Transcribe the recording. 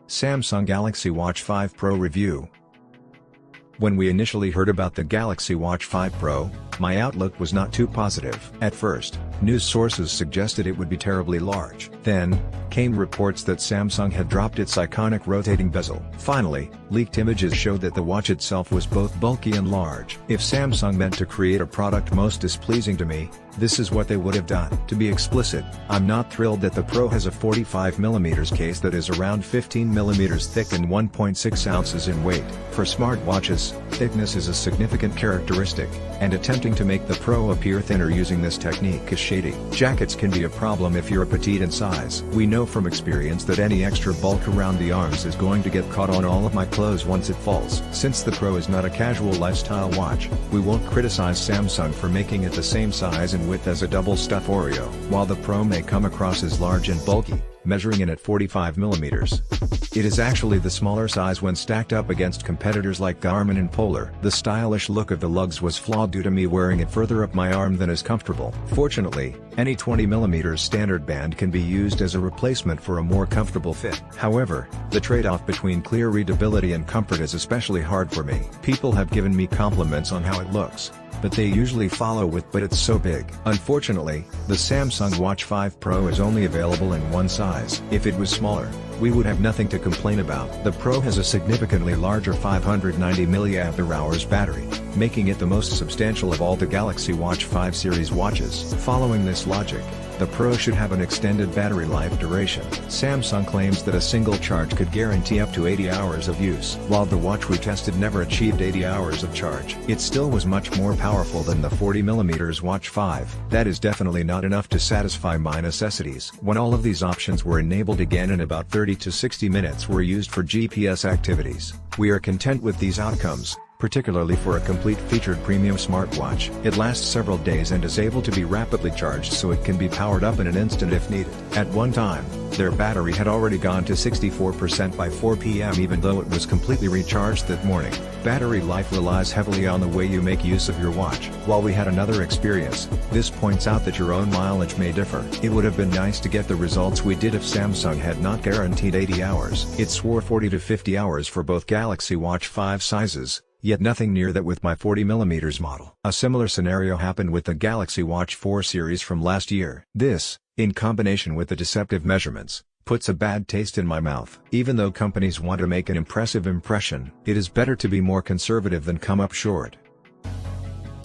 Samsung Galaxy Watch 5 Pro Review. When we initially heard about the Galaxy Watch 5 Pro, my outlook was not too positive. At first, news sources suggested it would be terribly large. Then, came reports that Samsung had dropped its iconic rotating bezel. Finally, leaked images showed that the watch itself was both bulky and large. If Samsung meant to create a product most displeasing to me, this is what they would have done. To be explicit, I'm not thrilled that the Pro has a 45mm case that is around 15mm thick and 1.6 ounces in weight. For smartwatches, thickness is a significant characteristic, and attempting to make the Pro appear thinner using this technique is shady. Jackets can be a problem if you're petite in size. We know from experience that any extra bulk around the arms is going to get caught on all of my clothes once it falls. Since the Pro is not a casual lifestyle watch, we won't criticize Samsung for making it the same size and width as a double stuff Oreo. While the Pro may come across as large and bulky, measuring in at 45mm, it is actually the smaller size when stacked up against competitors like Garmin and Polar. The stylish look of the lugs was flawed due to me wearing it further up my arm than is comfortable. Fortunately, any 20mm standard band can be used as a replacement for a more comfortable fit. However, the trade-off between clear readability and comfort is especially hard for me. People have given me compliments on how it looks, but they usually follow with "but it's so big." Unfortunately, the Samsung Watch 5 Pro is only available in one size. If it was smaller, we would have nothing to complain about. The Pro has a significantly larger 590 mAh battery, making it the most substantial of all the Galaxy Watch 5 series watches. Following this logic, the Pro should have an extended battery life duration. Samsung claims that a single charge could guarantee up to 80 hours of use. While the watch we tested never achieved 80 hours of charge, it still was much more powerful than the 40mm Watch 5. That is definitely not enough to satisfy my necessities. When all of these options were enabled again in about 30 to 60 minutes were used for GPS activities, we are content with these outcomes, particularly for a complete featured premium smartwatch. It lasts several days and is able to be rapidly charged so it can be powered up in an instant if needed. At one time, their battery had already gone to 64% by 4 p.m. even though it was completely recharged that morning. Battery life relies heavily on the way you make use of your watch. While we had another experience, this points out that your own mileage may differ. It would have been nice to get the results we did if Samsung had not guaranteed 80 hours. It swore 40 to 50 hours for both Galaxy Watch 5 sizes, yet nothing near that with my 40mm model. A similar scenario happened with the Galaxy Watch 4 series from last year. This, in combination with the deceptive measurements, puts a bad taste in my mouth. Even though companies want to make an impressive impression, it is better to be more conservative than come up short.